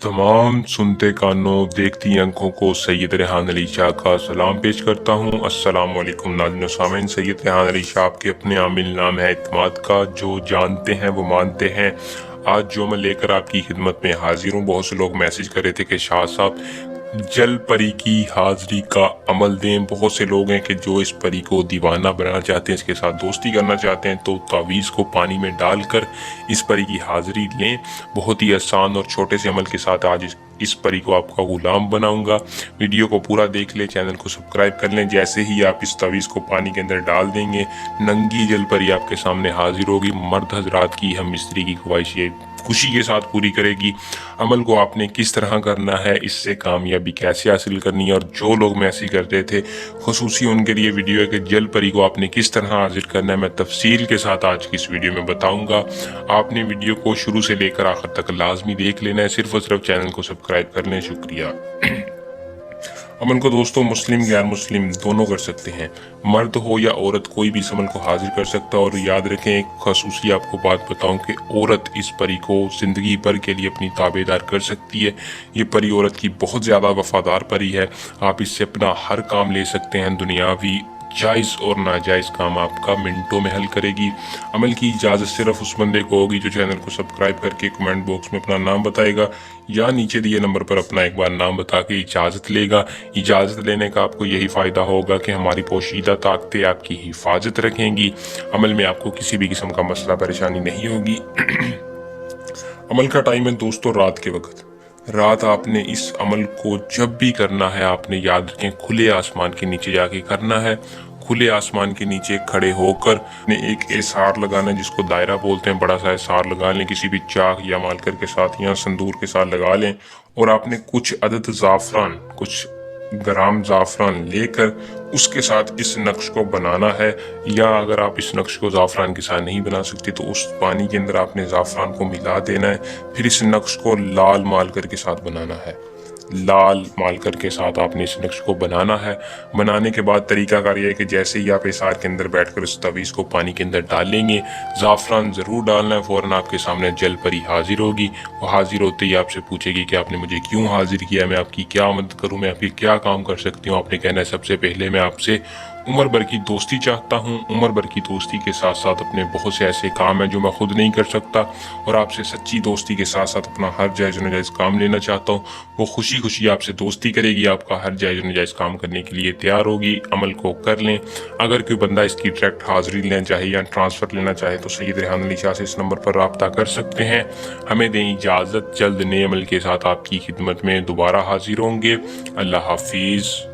तमाम सुनते कानों देखती आंखों को सैयद रेहान अली शाह का सलाम पेश करता हूँ। अस्सलाम वालेकुम नाज़रीन व सामीन। सैयद रेहान अली शाह आपके अपने आमिल नाम है इत्माद का, जो जानते हैं वो मानते हैं। आज जो मैं लेकर आपकी खिदमत में हाजिर हूँ, बहुत से लोग मैसेज कर रहे थे कि शाह साहब जल परी की हाजिरी का अमल दें। बहुत से लोग हैं कि जो इस परी को दीवाना बनाना चाहते हैं, इसके साथ दोस्ती करना चाहते हैं, तो तावीज़ को पानी में डालकर इस परी की हाजिरी लें। बहुत ही आसान और छोटे से अमल के साथ आज इस परी को आपका गुलाम बनाऊंगा। वीडियो को पूरा देख लें, चैनल को सब्सक्राइब कर लें। जैसे ही आप इस तावीज़ को पानी के अंदर डाल देंगे, नंगी जल परी आपके सामने हाजिर होगी। मर्द हजरात की हम मिस्त्री की ख्वाहिश ये खुशी के साथ पूरी करेगी। अमल को आपने किस तरह करना है, इससे कामयाबी कैसे हासिल करनी है, और जो लोग मैसेज करते थे खुसूसी उनके लिए वीडियो है कि जल परी को आपने किस तरह हाजिर करना है, मैं तफसील के साथ आज की इस वीडियो में बताऊंगा। आपने वीडियो को शुरू से लेकर आखिर तक लाजमी देख लेना है, सिर्फ और सिर्फ चैनल को सब्सक्राइब कर लें। शुक्रिया। अमल को दोस्तों मुस्लिम गैर मुस्लिम दोनों कर सकते हैं, मर्द हो या औरत, कोई भी इस अमल को हाजिर कर सकता है। और याद रखें, एक खसूसी आपको बात बताऊं कि औरत इस परी को जिंदगी भर के लिए अपनी ताबेदार कर सकती है। ये परी औरत की बहुत ज़्यादा वफादार परी है। आप इससे अपना हर काम ले सकते हैं, दुनियावी जायज़ और नाजायज़ काम आपका मिनटों में हल करेगी। अमल की इजाज़त सिर्फ उस बंदे को होगी जो चैनल को सब्सक्राइब करके कमेंट बॉक्स में अपना नाम बताएगा, या नीचे दिए नंबर पर अपना एक बार नाम बता के इजाज़त लेगा। इजाज़त लेने का आपको यही फ़ायदा होगा कि हमारी पोशीदा ताकतें आपकी हिफाजत रखेंगी। अमल में आपको किसी भी किस्म का मसला परेशानी नहीं होगी। अमल का टाइम है दोस्तों रात के वक्त। रात आपने इस अमल को जब भी करना है, आपने याद रखें खुले आसमान के नीचे जाके करना है। खुले आसमान के नीचे खड़े होकर ने एक एसार लगाना है, जिसको दायरा बोलते हैं। बड़ा सा एसार लगा लें, किसी भी चाक या मालकर के साथ या संदूर के साथ लगा लें। और आपने कुछ अदद ज़ाफ़रान, कुछ ग्राम ज़ाफ़रान लेकर उसके साथ इस नक्श को बनाना है। या अगर आप इस नक्श को ज़ाफ़रान के साथ नहीं बना सकते तो उस पानी के अंदर आपने ज़ाफ़रान को मिला देना है। फिर इस नक्श को लाल मालकर के साथ बनाना है। लाल मालकर के साथ आपने इस नक्श को बनाना है। बनाने के बाद तरीकाकार यह है कि जैसे ही आप इसार के अंदर बैठकर इस तवीज़ को पानी के अंदर डालेंगे, ज़ाफ़रान ज़रूर डालना है। फ़ौरन आपके सामने जल परी हाजिर होगी। वो हाजिर होते ही आपसे पूछेगी कि आपने मुझे क्यों हाजिर किया, मैं आपकी क्या मदद करूं, मैं आपकी क्या काम कर सकती हूँ। आपने कहना है सबसे पहले मैं आपसे उम्र भर की दोस्ती चाहता हूँ। उम्र भर की दोस्ती के साथ साथ अपने बहुत से ऐसे काम हैं जो मैं खुद नहीं कर सकता, और आपसे सच्ची दोस्ती के साथ साथ अपना हर जायज़ नाजायज़ काम लेना चाहता हूँ। वो खुशी खुशी आपसे दोस्ती करेगी, आपका हर जायज़ नाजायज़ काम करने के लिए तैयार होगी। अमल को कर लें। अगर कोई बंदा इसकी डायरेक्ट हाजिरी लेना चाहे या ट्रांसफ़र लेना चाहे तो सैयद रेहान अली शाह से इस नंबर पर रब्ता कर सकते हैं। हमें दें इजाज़त, जल्द नए अमल के साथ आपकी खिदमत में दोबारा हाजिर होंगे। अल्लाह हाफिज़।